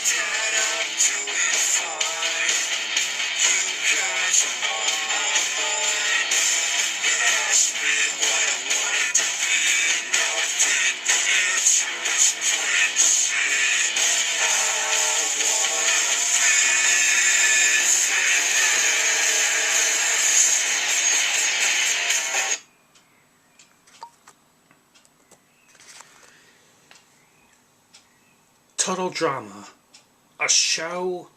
Dad, I'm doing fine. You guys are on my mind. You asked me what I wanted to be. Now I think the answer is Prince. I wanna Total Drama, a show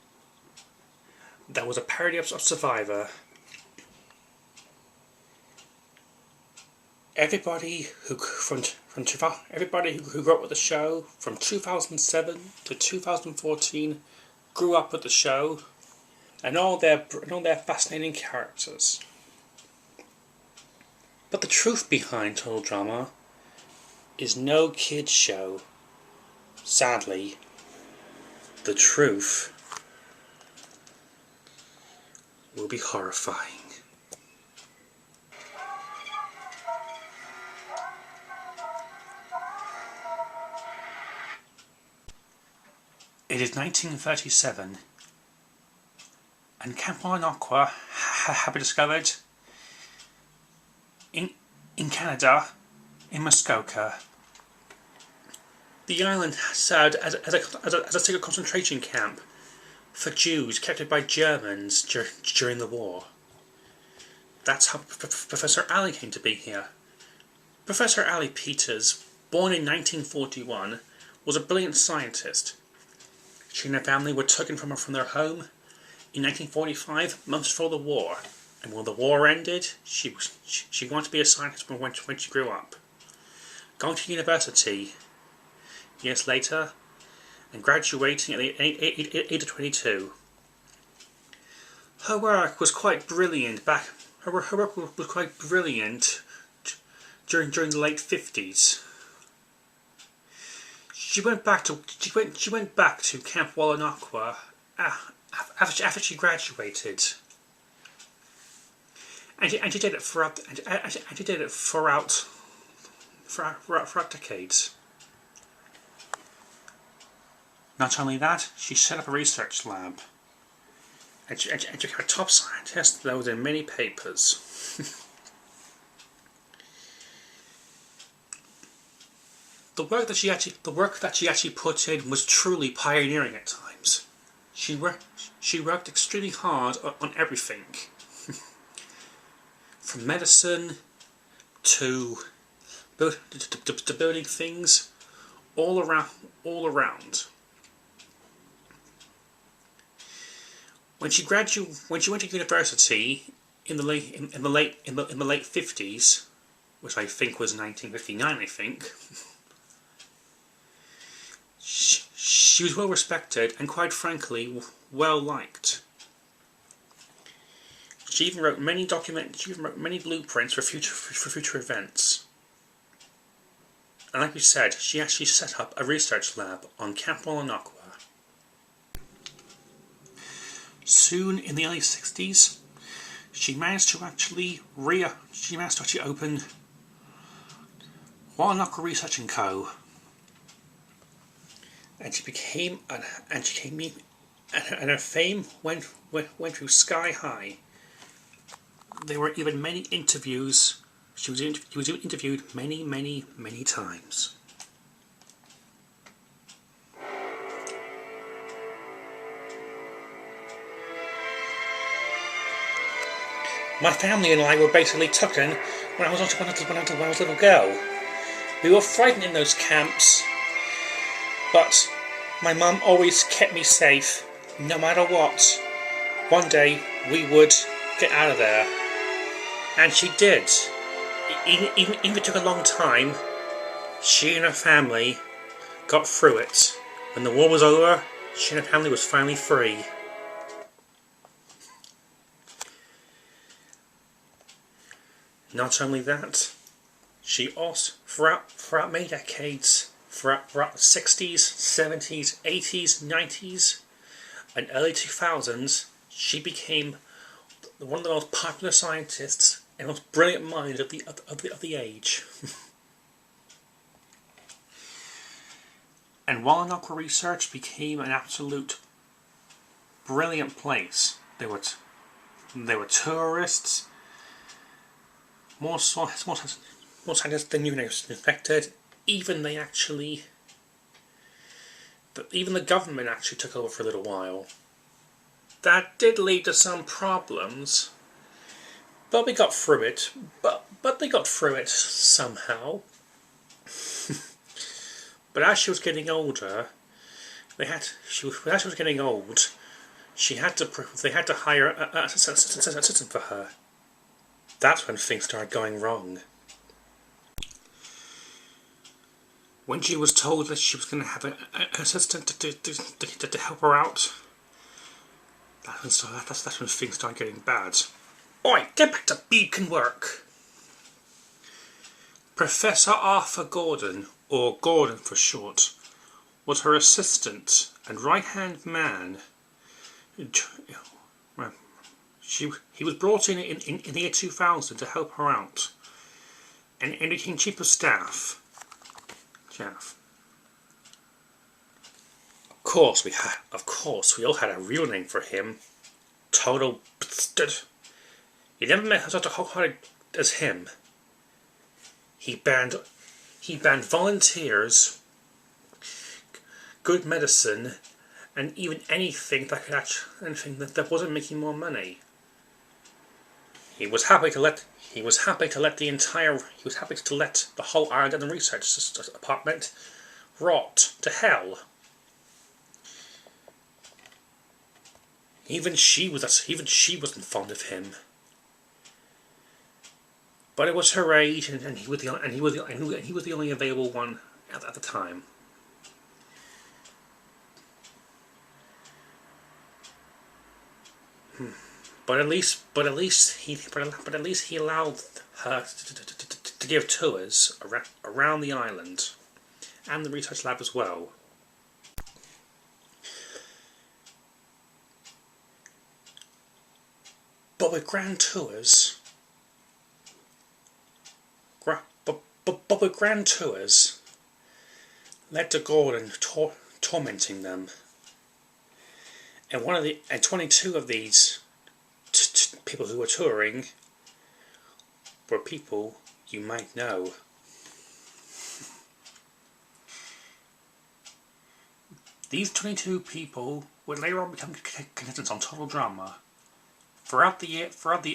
that was a parody of Survivor. Everybody who grew up with the show from 2007 to 2014 grew up with the show, and all their fascinating characters. But the truth behind Total Drama is no kids show. Sadly, the truth will be horrifying. It is 1937, and Camp Aqua have been discovered in Canada, in Muskoka. The island served as a secret concentration camp for Jews captured by Germans during the war. That's how Professor Ali came to be here. Professor Ali Peters, born in 1941, was a brilliant scientist. She and her family were taken from their home in 1945, months before the war. And when the war ended, she wanted to be a scientist when she grew up. Going to university years later, and graduating at the age of 22. Her work was quite brilliant during the late 50s. She went back to Camp Aqua after she graduated, and she did it throughout decades. Not only that, she set up a research lab, and she became a top scientist that was in many papers. The work that she actually put in was truly pioneering at times. She worked extremely hard on everything, from medicine to building things, all around. When she went to university in the late 50s, which I think was 1959, I think. She was well respected and, quite frankly, well liked. She even wrote many blueprints for future events. And like we said, she actually set up a research lab on Camp Aqua. Soon in the early 60s, she managed to actually open Aqua Research & Co. And her fame went through sky high. There were even many interviews. She was interviewed many times. My family and I were basically taken when I was a little girl. We were frightened in those camps, but my mum always kept me safe, no matter what. One day we would get out of there, and she did. Even if it took a long time, she and her family got through it. When the war was over, she and her family was finally free. Not only that, she also, throughout many decades, throughout the 60s, 70s, 80s, 90s, and early 2000s, she became one of the most popular scientists and most brilliant minds of the age. And Wallanoqua research became an absolute brilliant place. There were tourists, more scientists than you expected. Even the government actually took over for a little while. That did lead to some problems, but we got through it. But they got through it somehow. But as she was getting older, they had to hire an assistant for her. That's when things started going wrong. When she was told that she was going to have an assistant to help her out, that's when things started getting bad. Oi, get back to beacon work! Professor Arthur Gordon, or Gordon for short, was her assistant and right-hand man. He was brought in the year 2000 to help her out, and became chief of staff. Of course, we all had a real name for him. Total bastard. You never met such a wholehearted as him. He banned volunteers, good medicine, and even anything that wasn't making more money. He was happy to let the whole island and the research department rot to hell. Even she wasn't fond of him. But it was her age, and he was the only available one at the time. But at least he allowed her to give tours around the island and the research lab as well. But with grand tours, led to Gordon tormenting them, and 22 of these people who were touring were people you might know. These 22 people would later on become contestants on Total Drama. Throughout the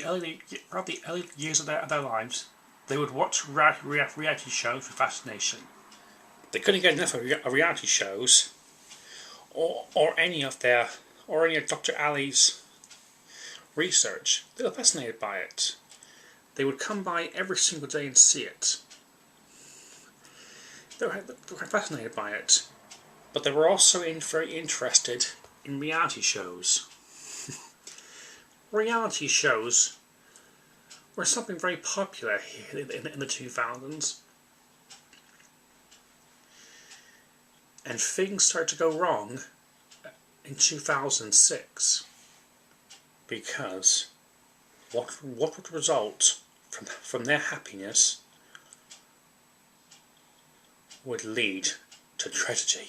early years of their lives, they would watch reality shows with fascination. They couldn't get enough of reality shows, or any of Dr. Ali's research. They were fascinated by it. They would come by every single day and see it. They were fascinated by it, but they were also very interested in reality shows. Reality shows were something very popular here in the 2000s. And things started to go wrong in 2006 because what would result from their happiness would lead to tragedy.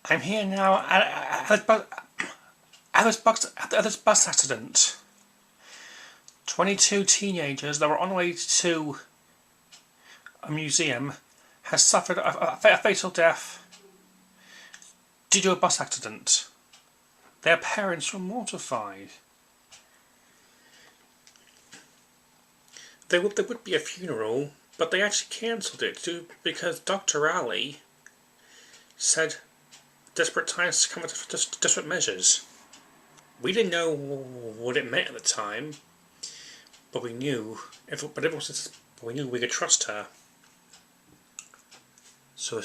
I'm here now at this bus accident. 22 teenagers that were on the way to a museum has suffered a fatal death due to a bus accident. Their parents were mortified. There would be a funeral, but they actually cancelled it because Dr. Ali said desperate times to come with desperate measures. We didn't know what it meant at the time, but we knew. We knew we could trust her. So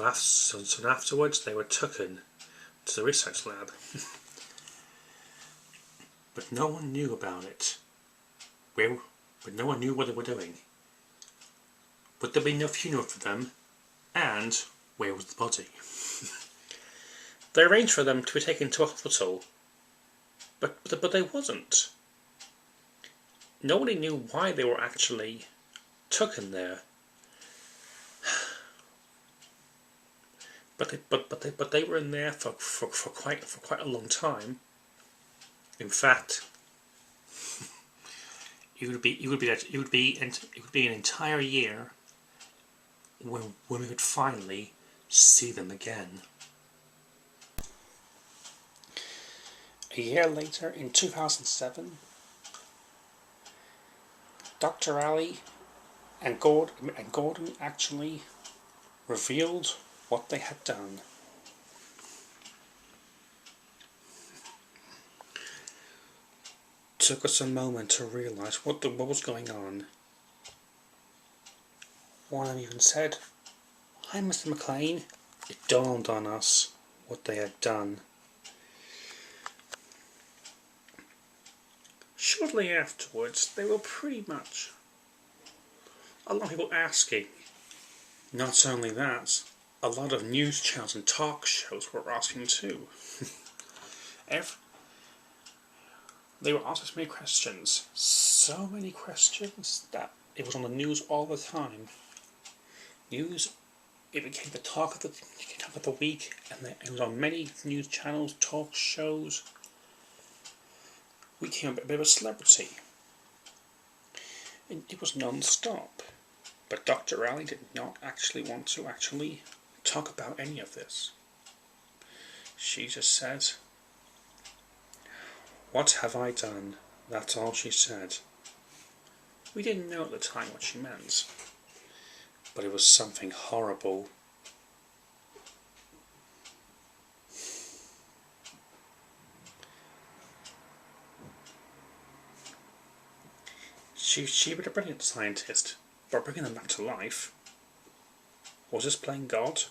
afterwards, they were taken to the research lab, but no one knew about it. But no one knew what they were doing. Would there be no funeral for them? And where was the body? They arranged for them to be taken to a hospital, but they wasn't. Nobody knew why they were actually taken there. but they were in there for quite a long time. In fact, it would be an entire year when we would finally see them again. A year later, in 2007, Dr. Ali and Gordon actually revealed what they had done. Took us a moment to realise what was going on. One of them even said, "Hi, Mr. McLean." It dawned on us what they had done. Shortly afterwards, they were pretty much a lot of people asking. Not only that, a lot of news channels and talk shows were asking too. They were asking so many questions that it was on the news all the time. It became the talk of the week, and it was on many news channels, talk shows. We became a bit of a celebrity. It was non-stop. But Dr. Ali did not actually want to talk about any of this. She just said, "What have I done?" That's all she said. We didn't know at the time what she meant, but it was something horrible. She was a brilliant scientist, but bringing them back to life, was this playing God,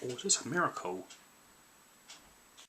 or was this a miracle?